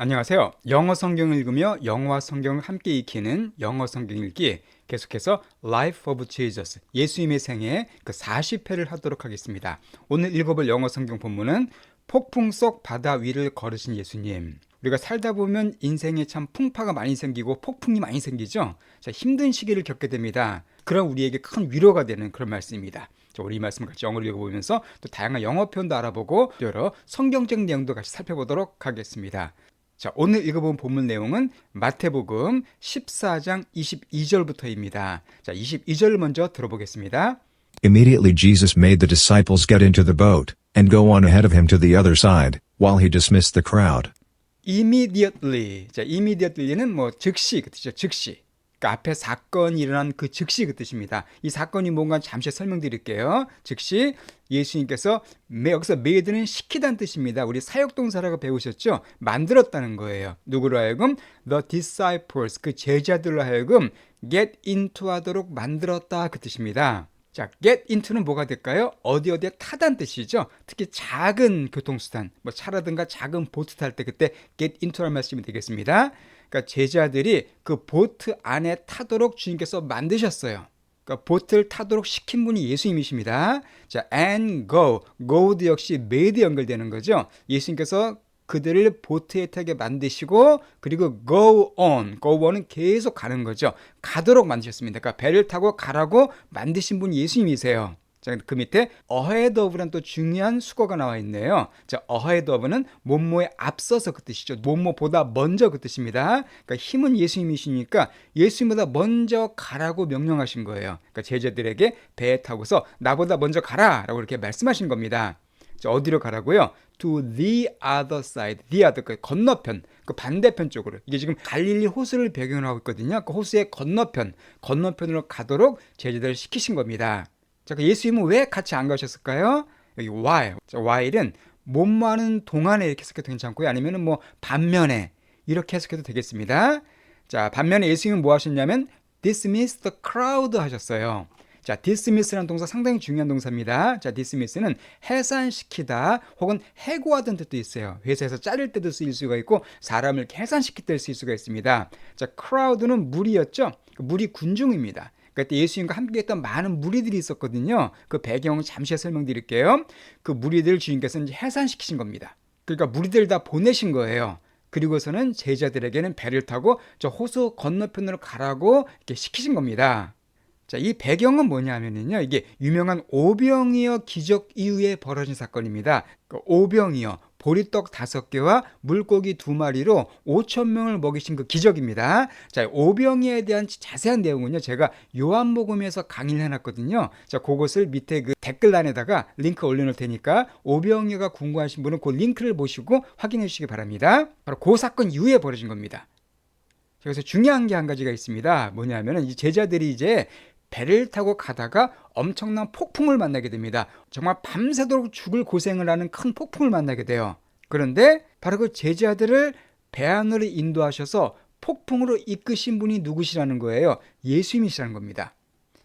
안녕하세요. 영어 성경을 읽으며 영어와 성경을 함께 익히는 영어 성경 읽기 계속해서 Life of Jesus, 예수님의 생애 그 40회를 하도록 하겠습니다. 오늘 읽어볼 영어 성경 본문은 폭풍 속 바다 위를 걸으신 예수님. 우리가 살다 보면 인생에 참 풍파가 많이 생기고 폭풍이 많이 생기죠. 자, 힘든 시기를 겪게 됩니다. 그럼 우리에게 큰 위로가 되는 그런 말씀입니다. 자, 우리 이 말씀을 같이 영어로 읽어보면서 또 다양한 영어 표현도 알아보고 또 여러 성경적 내용도 같이 살펴보도록 하겠습니다. 자, 오늘 읽어본 본문 내용은 마태복음 14장 22절부터입니다. 자, 22절을 먼저 들어보겠습니다. Immediately Jesus made the disciples get into the boat, and go on ahead of him to the other side, while he dismissed the crowd. Immediately. 자, immediately는 즉시 그 뜻이죠. 즉시. 그러니까 앞에 사건이 일어난 그 즉시 그 뜻입니다. 이 사건이 뭔가 잠시 설명드릴게요. 즉시 예수님께서 여기서 made는 시키다는 뜻입니다. 우리 사역동사라고 배우셨죠? 만들었다는 거예요. 누구로 하여금? The disciples, 그 제자들로 하여금 get into 하도록 만들었다 그 뜻입니다. 자, get into는 뭐가 될까요? 어디에 타다는 뜻이죠. 특히 작은 교통수단, 차라든가 작은 보트 탈 때 그때 get into라는 말씀이 되겠습니다. 그러니까 제자들이 그 보트 안에 타도록 주님께서 만드셨어요. 그러니까 보트를 타도록 시킨 분이 예수님이십니다. 자, and go도 역시 made 연결되는 거죠. 예수님께서 그들을 보트에 타게 만드시고 그리고 goon은 계속 가는 거죠. 가도록 만드셨습니다. 그러니까 배를 타고 가라고 만드신 분이 예수님이세요. 자, 그 밑에 ahead of라는 또 중요한 수거가 나와 있네요. 자, ahead of는 뭐뭐에 앞서서 그 뜻이죠. 뭐뭐보다 먼저 그 뜻입니다. 그러니까 힘은 예수님이시니까 예수님보다 먼저 가라고 명령하신 거예요. 그러니까 제자들에게 배에 타고서 나보다 먼저 가라라고 이렇게 말씀하신 겁니다. 자, 어디로 가라고요? To the other side, the other, 그 건너편, 그 반대편 쪽으로. 이게 지금 갈릴리 호수를 배경으로 하고 있거든요. 그 호수의 건너편으로 가도록 제자들을 시키신 겁니다. 자, 그 예수님은 왜 같이 안 가셨을까요? 여기 while. 자, while은 뭐뭐 하는 동안에 이렇게 해석해도 괜찮고요. 아니면은 반면에 이렇게 해석해도 되겠습니다. 자, 반면에 예수님은 뭐 하셨냐면 dismiss the crowd 하셨어요. 자, dismiss라는 동사 상당히 중요한 동사입니다. 자, dismiss는 해산시키다 혹은 해고하다는 뜻도 있어요. 회사에서 자를 때도 쓰일 수가 있고 사람을 해산시킬 때 쓰일 수가 있습니다. 자, crowd는 무리였죠. 무리 군중입니다. 그때 예수님과 함께했던 많은 무리들이 있었거든요. 그 배경을 잠시 설명드릴게요. 그 무리들 주님께서 이제 해산시키신 겁니다. 그러니까 무리들 다 보내신 거예요. 그리고서는 제자들에게는 배를 타고 저 호수 건너편으로 가라고 이렇게 시키신 겁니다. 자, 이 배경은 뭐냐면요. 이게 유명한 오병이어 기적 이후에 벌어진 사건입니다. 그 오병이어, 보리떡 5개와 물고기 2마리로 5,000명을 먹이신 그 기적입니다. 자, 오병이어에 대한 자세한 내용은요. 제가 요한복음에서 강의를 해놨거든요. 자, 그것을 밑에 그 댓글란에다가 링크 올려놓을 테니까 오병이어가 궁금하신 분은 그 링크를 보시고 확인해 주시기 바랍니다. 바로 그 사건 이후에 벌어진 겁니다. 그래서 중요한 게 한 가지가 있습니다. 뭐냐면은 이 제자들이 이제 배를 타고 가다가 엄청난 폭풍을 만나게 됩니다. 정말 밤새도록 죽을 고생을 하는 큰 폭풍을 만나게 돼요. 그런데 바로 그 제자들을 배 안으로 인도하셔서 폭풍으로 이끄신 분이 누구시라는 거예요? 예수님이시라는 겁니다.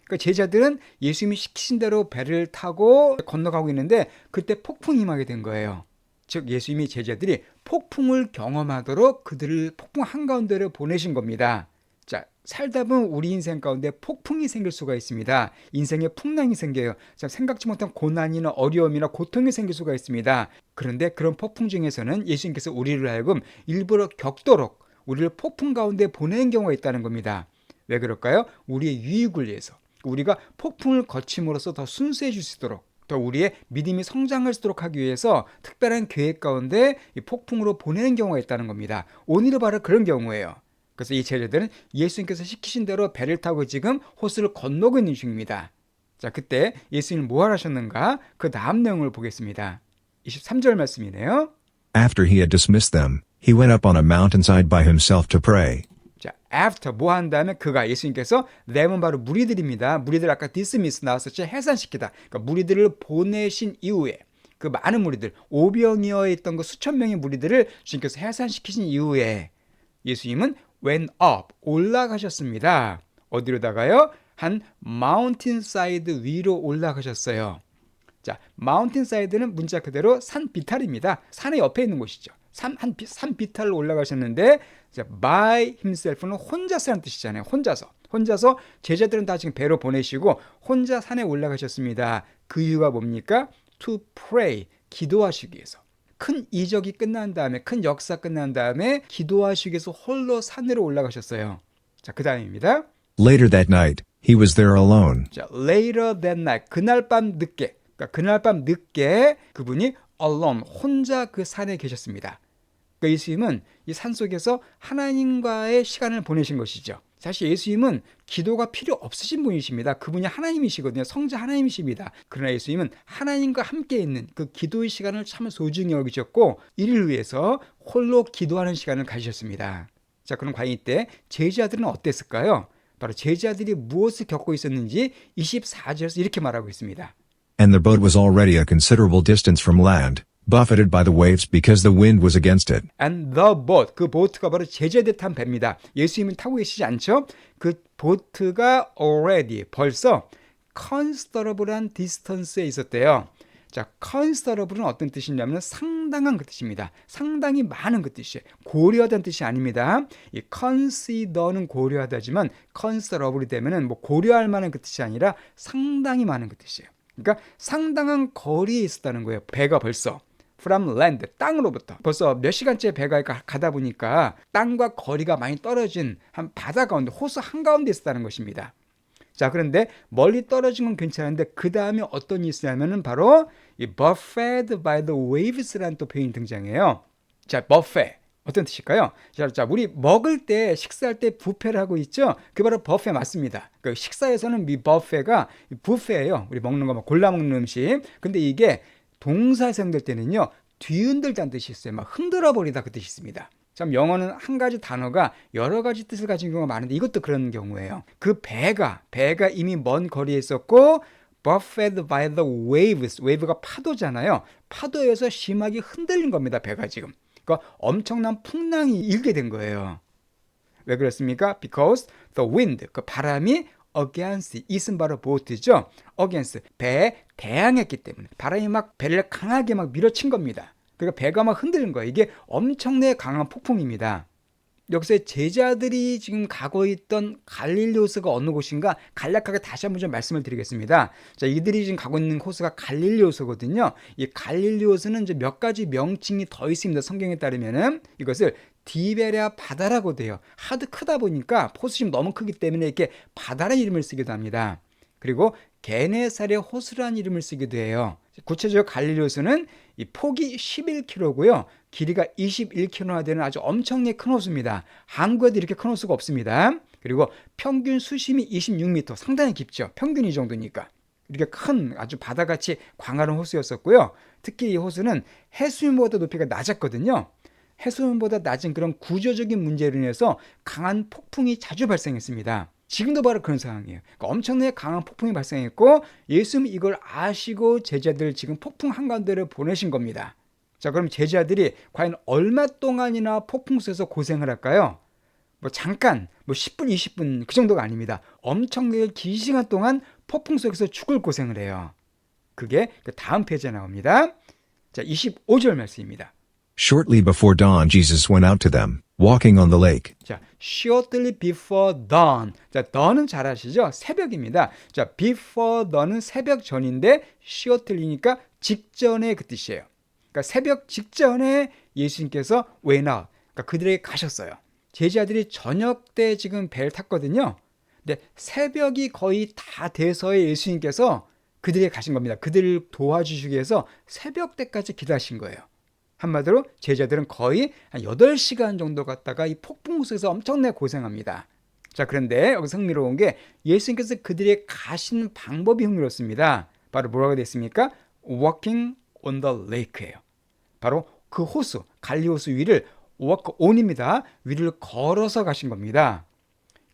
그러니까 제자들은 예수님이 시키신 대로 배를 타고 건너가고 있는데 그때 폭풍이 임하게 된 거예요. 즉 예수님이 제자들이 폭풍을 경험하도록 그들을 폭풍 한가운데로 보내신 겁니다. 자, 살다 보면 우리 인생 가운데 폭풍이 생길 수가 있습니다. 인생에 풍랑이 생겨요. 자, 생각지 못한 고난이나 어려움이나 고통이 생길 수가 있습니다. 그런데 그런 폭풍 중에서는 예수님께서 우리를 하여금 일부러 겪도록 우리를 폭풍 가운데 보내는 경우가 있다는 겁니다. 왜 그럴까요? 우리의 유익을 위해서. 우리가 폭풍을 거침으로써 더 순수해질 수 있도록 또 우리의 믿음이 성장할 수 있도록 하기 위해서 특별한 계획 가운데 이 폭풍으로 보내는 경우가 있다는 겁니다. 오늘은 바로 그런 경우예요. 그래서 이 제자들은 예수님께서 시키신 대로 배를 타고 지금 호수를 건너고 있는 중입니다. 자, 그때 예수님은 뭐 하셨는가? 그 다음 내용을 보겠습니다. 23절 말씀이네요. After he had dismissed them, he went up on a mountainside by himself to pray. 자, after 뭐 한다면 그가 예수님께서 them은 바로 무리들입니다. 무리들 아까 dismiss 나왔었죠. 해산시키다. 그러니까 무리들을 보내신 이후에 그 많은 무리들, 오병이어에 있던 그 수천 명의 무리들을 주님께서 해산시키신 이후에 예수님은 went up, 올라가셨습니다. 어디로다가요? 한 마운틴사이드 위로 올라가셨어요. 자, 마운틴사이드는 문자 그대로 산 비탈입니다. 산의 옆에 있는 곳이죠. 산 비탈로 올라가셨는데 자, by himself는 혼자서라는 뜻이잖아요. 혼자서 제자들은 다 지금 배로 보내시고 혼자 산에 올라가셨습니다. 그 이유가 뭡니까? To pray, 기도하시기 위해서. 큰 이적이 끝난 다음에, 큰 역사 끝난 다음에 기도하시기 위해서 홀로 산으로 올라가셨어요. 자, 그 다음입니다. Later that night, he was there alone. 자, later that night, 그날 밤 늦게, 그러니까 그날 밤 늦게 그분이 alone, 혼자 그 산에 계셨습니다. 그러니까 예수님은 이 산속에서 하나님과의 시간을 보내신 것이죠. 사실 예수님은 기도가 필요 없으신 분이십니다. 그분이 하나님이시거든요. 성자 하나님이십니다. 그러나 예수님은 하나님과 함께 있는 그 기도의 시간을 참 소중히 여기셨고 이를 위해서 홀로 기도하는 시간을 가지셨습니다. 자, 그럼 과연 이때 제자들은 어땠을까요? 바로 제자들이 무엇을 겪고 있었는지 24절에서 이렇게 말하고 있습니다. And the boat was already a considerable distance from land, buffeted by the waves because the wind was against it. And the boat, 그 보트가 바로 제자들 탄 배입니다. 예수님은 타고 계시지 않죠? 그 보트가 already, 벌써 considerable한 distance에 있었대요. 자, considerable은 어떤 뜻이냐면 상당한 그 뜻입니다. 상당히 많은 그 뜻이에요. 고려하다는 뜻이 아닙니다. 이 consider는 고려하다지만 considerable이 되면은 뭐 고려할 만한 그 뜻이 아니라 상당히 많은 그 뜻이에요. 그러니까 상당한 거리에 있었다는 거예요. 배가 벌써. from land, 땅으로부터. 벌써 몇 시간째 배가 가다 보니까 땅과 거리가 많이 떨어진 한 바다 가운데, 호수 한가운데 있었다는 것입니다. 자, 그런데 멀리 떨어진 건 괜찮은데 그 다음에 어떤 일이 있었냐면은 바로 이 buffeted by the waves라는 또 표현이 등장해요. 자, buffet. 어떤 뜻일까요? 자, 우리 먹을 때, 식사할 때 뷔페를 하고 있죠? 그게 바로 뷔페 맞습니다. 그 식사에서는 이 뷔페가 뷔페예요. 우리 먹는 거 막 골라 먹는 음식. 근데 이게 동사 사용될 때는요, 뒤흔들다는 뜻이 있어요. 막 흔들어 버리다 그 뜻이 있습니다. 참 영어는 한 가지 단어가 여러 가지 뜻을 가진 경우가 많은데 이것도 그런 경우예요. 그 배가 이미 먼 거리에 있었고 buffeted by the waves. 웨이브가 파도잖아요. 파도에서 심하게 흔들린 겁니다. 배가 지금. 그러니까 엄청난 풍랑이 일게 된 거예요. 왜 그렇습니까? Because the wind, 그 바람이 against, 이은 바로 보트죠. against, 배에 대항했기 때문에 바람이 막 배를 강하게 막 밀어친 겁니다. 그러니까 배가 막 흔들린 거예요. 이게 엄청나게 강한 폭풍입니다. 여기서 제자들이 지금 가고 있던 갈릴리 호수가 어느 곳인가 간략하게 다시 한번 좀 말씀을 드리겠습니다. 자, 이들이 지금 가고 있는 호수가 갈릴리 호수거든요. 이 갈릴리 호수는 이제 몇 가지 명칭이 더 있습니다. 성경에 따르면은 이것을 디베랴 바다라고 돼요. 하도 크다 보니까 호수심이 너무 크기 때문에 이렇게 바다라는 이름을 쓰기도 합니다. 그리고 게네사렛 호수라는 이름을 쓰기도 해요. 구체적으로 갈릴리 호수는 이 폭이 11km고요. 길이가 21km나 되는 아주 엄청나게 큰 호수입니다. 한국에도 이렇게 큰 호수가 없습니다. 그리고 평균 수심이 26m, 상당히 깊죠. 평균 이 정도니까. 이렇게 큰 아주 바다같이 광활한 호수였었고요. 특히 이 호수는 해수면보다 높이가 낮았거든요. 해수면보다 낮은 그런 구조적인 문제로 인해서 강한 폭풍이 자주 발생했습니다. 지금도 바로 그런 상황이에요. 그러니까 엄청나게 강한 폭풍이 발생했고 예수님이 이걸 아시고 제자들 지금 폭풍 한가운데를 보내신 겁니다. 자, 그럼 제자들이 과연 얼마 동안이나 폭풍 속에서 고생을 할까요? 뭐 잠깐, 뭐 10분, 20분 그 정도가 아닙니다. 엄청나게 긴 시간 동안 폭풍 속에서 죽을 고생을 해요. 그게 그 다음 페이지에 나옵니다. 자, 25절 말씀입니다. Shortly before dawn, Jesus went out to them, walking on the lake. 자, shortly before dawn. 자, dawn은 잘 아시죠? 새벽입니다. 자, before dawn은 새벽 전인데 shortly니까 직전에 그 뜻이에요. 그러니까 새벽 직전에 예수님께서 went out. 그러니까 그들에게 가셨어요. 제자들이 저녁 때 지금 배를 탔거든요. 근데 새벽이 거의 다 돼서의 예수님께서 그들에게 가신 겁니다. 그들을 도와주시기 위해서 새벽 때까지 기다리신 거예요. 한마디로 제자들은 거의 한 8시간 정도 갔다가 이 폭풍 속에서 엄청나게 고생합니다. 자, 그런데 여기서 흥미로운 게 예수님께서 그들에게 가신 방법이 흥미롭습니다. 바로 뭐라고 되어 있습니까? Walking on the lake예요. 바로 그 호수, 갈릴리 호수 위를 walk on입니다. 위를 걸어서 가신 겁니다.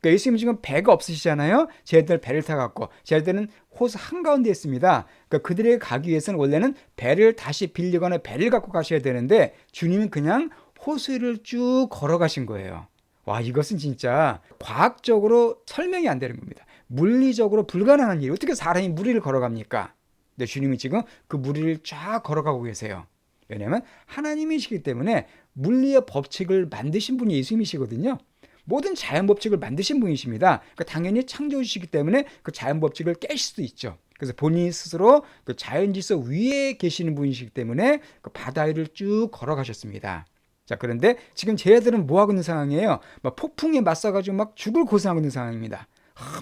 그러니까 예수님 지금 배가 없으시잖아요. 쟤들 배를 타갖고 쟤들은 호수 한가운데 있습니다. 그러니까 그들에게 가기 위해서는 원래는 배를 다시 빌리거나 배를 갖고 가셔야 되는데 주님은 그냥 호수를 쭉 걸어가신 거예요. 와, 이것은 진짜 과학적으로 설명이 안 되는 겁니다. 물리적으로 불가능한 일이 어떻게 사람이 물 위를 걸어갑니까? 근데 주님이 지금 그 물 위를 쫙 걸어가고 계세요. 왜냐하면 하나님이시기 때문에 물리의 법칙을 만드신 분이 예수님이시거든요. 모든 자연 법칙을 만드신 분이십니다. 그러니까 당연히 창조주시기 때문에 그 자연 법칙을 깨실 수도 있죠. 그래서 본인 스스로 그 자연 질서 위에 계시는 분이시기 때문에 그 바다 위를 쭉 걸어가셨습니다. 자, 그런데 지금 제자들은 뭐 하고 있는 상황이에요? 막 폭풍에 맞서가지고 막 죽을 고생하고 있는 상황입니다.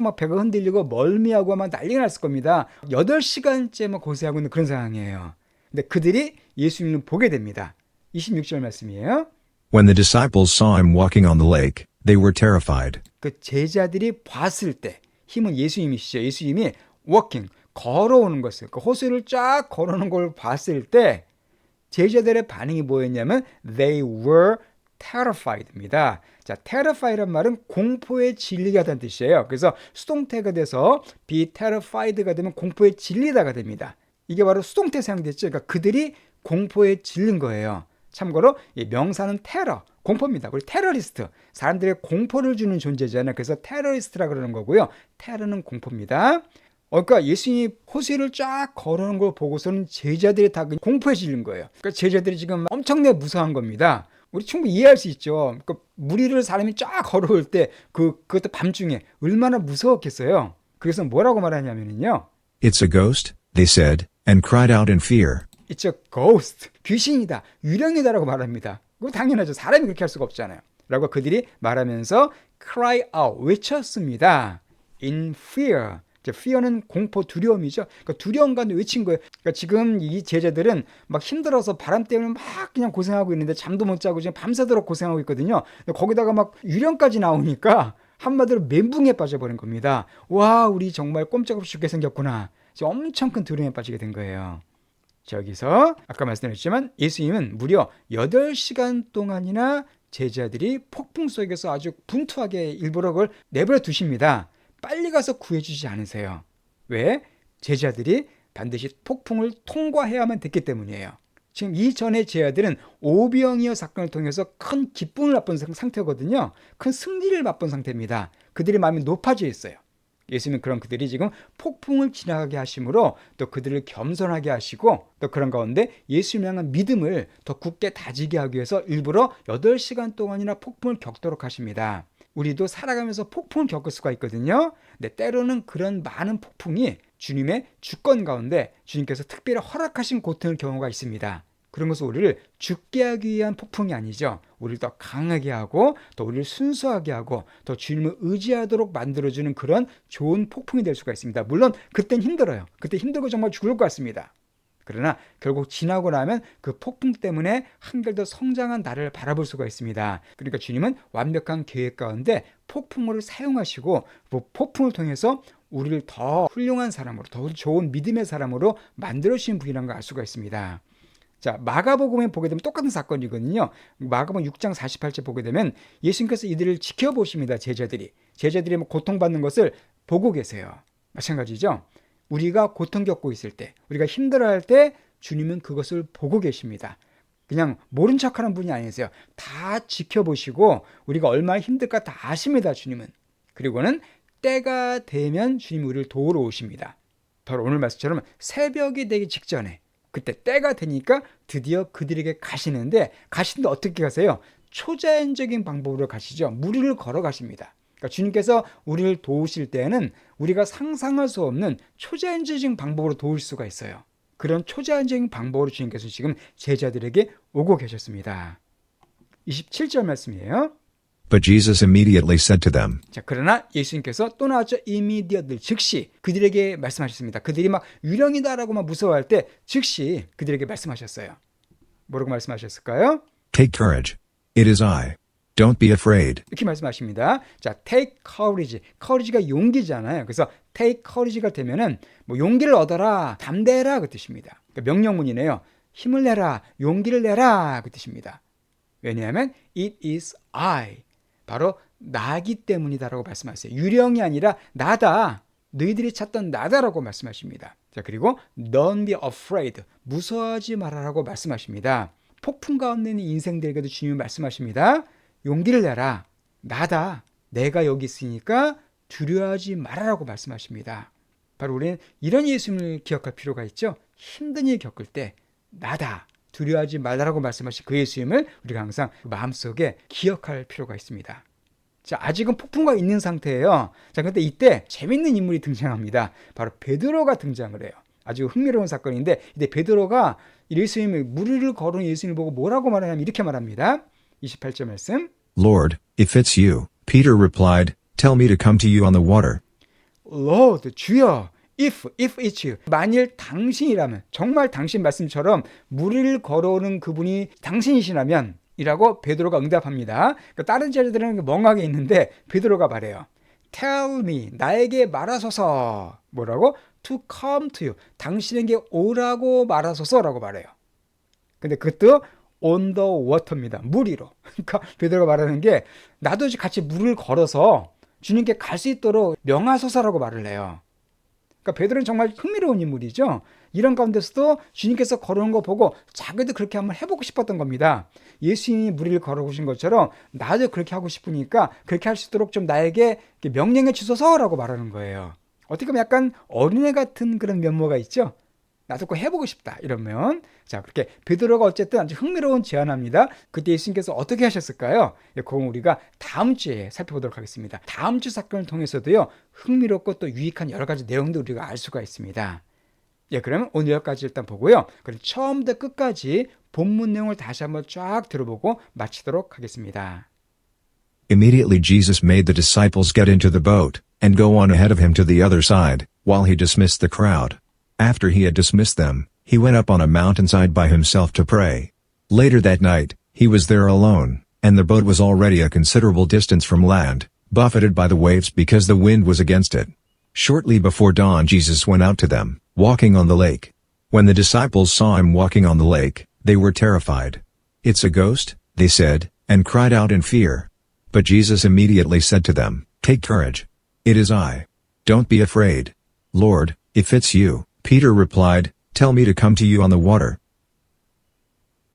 막 배가 흔들리고 멀미하고 막 난리가 났을 겁니다. 8시간째 막 고생하고 있는 그런 상황이에요. 근데 그들이 예수님을 보게 됩니다. 26절 말씀이에요. When the disciples saw him walking on the lake, they were terrified. 그 제자들이 봤을 때, 힘은 예수님이시죠. 예수님이 walking, 걸어오는 것을, 그 호수를 쫙 걸어오는 걸 봤을 때 제자들의 반응이 뭐였냐면 they were terrified입니다. 자, terrified란 말은 공포에 질리게 하다는 뜻이에요. 그래서 수동태가 돼서 be terrified가 되면 공포에 질리다가 됩니다. 이게 바로 수동태 사용됐죠. 그러니까 그들이 공포에 질린 거예요. 참고로 이 명사는 테러, 공포입니다. 우리 테러리스트, 사람들의 공포를 주는 존재잖아요. 그래서 테러리스트라 그러는 거고요. 테러는 공포입니다. 그러니까 예수님이 호수를 쫙 걸어오는 걸 보고서는 제자들이 다 공포에 질린 거예요. 그러니까 제자들이 지금 엄청나게 무서워한 겁니다. 우리 충분히 이해할 수 있죠. 그러니까 물 위를 사람이 쫙 걸어올 때 그것도 밤중에 얼마나 무서웠겠어요. 그래서 뭐라고 말하냐면요. It's a ghost, they said, and cried out in fear. It's a ghost. 귀신이다. 유령이다라고 말합니다. 그거 당연하죠. 사람이 그렇게 할 수가 없잖아요. 라고 그들이 말하면서 cry out, 외쳤습니다. In fear. fear는 공포, 두려움이죠. 그러니까 두려움 가운데 외친 거예요. 그러니까 지금 이 제자들은 막 힘들어서 바람 때문에 막 그냥 고생하고 있는데 잠도 못 자고 지금 밤새도록 고생하고 있거든요. 거기다가 막 유령까지 나오니까 한마디로 멘붕에 빠져버린 겁니다. 와, 우리 정말 꼼짝없이 죽게 생겼구나. 지금 엄청 큰 두려움에 빠지게 된 거예요. 저기서 아까 말씀드렸지만 예수님은 무려 8시간 동안이나 제자들이 폭풍 속에서 아주 분투하게 일부러 그걸 내버려 두십니다. 빨리 가서 구해주지 않으세요. 왜? 제자들이 반드시 폭풍을 통과해야만 됐기 때문이에요. 지금 이전의 제자들은 오병이어 사건을 통해서 큰 기쁨을 맛본 상태거든요. 큰 승리를 맛본 상태입니다. 그들의 마음이 높아져 있어요. 예수님은 그런 그들이 지금 폭풍을 지나가게 하심으로 또 그들을 겸손하게 하시고 또 그런 가운데 예수님 향한 믿음을 더 굳게 다지게 하기 위해서 일부러 8시간 동안이나 폭풍을 겪도록 하십니다. 우리도 살아가면서 폭풍을 겪을 수가 있거든요. 근데 때로는 그런 많은 폭풍이 주님의 주권 가운데 주님께서 특별히 허락하신 고통의 경우가 있습니다. 그런 것은 우리를 죽게 하기 위한 폭풍이 아니죠. 우리를 더 강하게 하고 또 우리를 순수하게 하고 더 주님을 의지하도록 만들어주는 그런 좋은 폭풍이 될 수가 있습니다. 물론 그땐 힘들어요. 그때 힘들고 정말 죽을 것 같습니다. 그러나 결국 지나고 나면 그 폭풍 때문에 한결 더 성장한 나를 바라볼 수가 있습니다. 그러니까 주님은 완벽한 계획 가운데 폭풍을 사용하시고 그 폭풍을 통해서 우리를 더 훌륭한 사람으로 더 좋은 믿음의 사람으로 만들어주신 분이라는 걸 알 수가 있습니다. 자, 마가복음에 보게 되면 똑같은 사건이거든요. 마가복음 6장 48절 보게 되면 예수님께서 이들을 지켜보십니다. 제자들이 고통받는 것을 보고 계세요. 마찬가지죠. 우리가 고통 겪고 있을 때, 우리가 힘들어할 때 주님은 그것을 보고 계십니다. 그냥 모른 척하는 분이 아니세요. 다 지켜보시고 우리가 얼마나 힘들까 다 아십니다. 주님은. 그리고는 때가 되면 주님이 우리를 도우러 오십니다. 바로 오늘 말씀처럼 새벽이 되기 직전에 그때 때가 되니까 드디어 그들에게 가시는데 어떻게 가세요? 초자연적인 방법으로 가시죠. 물 위를 걸어 가십니다. 그러니까 주님께서 우리를 도우실 때에는 우리가 상상할 수 없는 초자연적인 방법으로 도우실 수가 있어요. 그런 초자연적인 방법으로 주님께서 지금 제자들에게 오고 계셨습니다. 27절 말씀이에요. But Jesus immediately said to them, 자, 그러나 예수님께서 또 나왔죠. immediately, 즉시 그들에게 말씀하셨습니다. 그들이 막 유령이다라고 막 무서워할 때 즉시 그들에게 말씀하셨어요. 뭐라고 말씀하셨을까요? Take courage. It is I. Don't be afraid. 이렇게 말씀하십니다. 자, take courage. courage가 용기잖아요. 그래서 take courage가 되면은 뭐 용기를 얻어라, 담대해라 그 뜻입니다. 그러니까 명령문이네요. 힘을 내라, 용기를 내라 그 뜻입니다. 왜냐하면 it is I. 바로 나기 때문이다라고 말씀하세요. 유령이 아니라 나다. 너희들이 찾던 나다라고 말씀하십니다. 자, 그리고 don't be afraid. 무서워하지 말아라고 말씀하십니다. 폭풍 가운데 있는 인생들에게도 주님이 말씀하십니다. 용기를 내라. 나다. 내가 여기 있으니까 두려워하지 말아라고 말씀하십니다. 바로 우리는 이런 예수님을 기억할 필요가 있죠. 힘든 일 겪을 때 나다. 두려워하지 말라라고 말씀하신 그 예수님을 우리가 항상 마음속에 기억할 필요가 있습니다. 자, 아직은 폭풍과 있는 상태예요. 자, 근데 이때 재밌는 인물이 등장합니다. 바로 베드로가 등장을 해요. 아주 흥미로운 사건인데, 이때 베드로가 예수님을 물을 걸은 예수님을 보고 뭐라고 말하냐면 이렇게 말합니다. 28절 말씀. Lord, if it's you, Peter replied, tell me to come to you on the water. Lord, 주여, if it's you. 만일 당신이라면, 정말 당신 말씀처럼 물을 걸어오는 그분이 당신이시라면 이라고 베드로가 응답합니다. 그러니까 다른 제자들은 멍하게 있는데 베드로가 말해요. Tell me, 나에게 말하소서. 뭐라고? To come to you. 당신에게 오라고 말하소서라고 말해요. 근데 그것도 on the water입니다. 물 위로. 그러니까 베드로가 말하는 게 나도 같이 물을 걸어서 주님께 갈 수 있도록 명하소서라고 말을 해요. 그러니까 베드로는 정말 흥미로운 인물이죠. 이런 가운데서도 주님께서 걸어오는 거 보고 자기도 그렇게 한번 해보고 싶었던 겁니다. 예수님이 무리를 걸어오신 것처럼 나도 그렇게 하고 싶으니까 그렇게 할 수 있도록 좀 나에게 명령해 주소서라고 말하는 거예요. 어떻게 보면 약간 어린애 같은 그런 면모가 있죠. 나도 그거 해보고 싶다 이러면. 자, 그렇게 베드로가 어쨌든 아주 흥미로운 제안합니다. 그때 예수님께서 어떻게 하셨을까요? 그건 우리가 다음 주에 살펴보도록 하겠습니다. 다음 주 사건을 통해서도요, 흥미롭고 또 유익한 여러 가지 내용도 우리가 알 수가 있습니다. 예, 그러면 오늘 여기까지 일단 보고요. 그럼 처음부터 끝까지 본문 내용을 다시 한번 쫙 들어보고 마치도록 하겠습니다. Immediately Jesus made the disciples get into the boat, and go on ahead of him to the other side, while he dismissed the crowd. After he had dismissed them, he went up on a mountainside by himself to pray. Later that night, he was there alone, and the boat was already a considerable distance from land, buffeted by the waves because the wind was against it. Shortly before dawn Jesus went out to them, walking on the lake. When the disciples saw him walking on the lake, they were terrified. "It's a ghost," they said, and cried out in fear. But Jesus immediately said to them, "Take courage. It is I. Don't be afraid." "Lord, if it's you," Peter replied, "tell me to come to you on the water."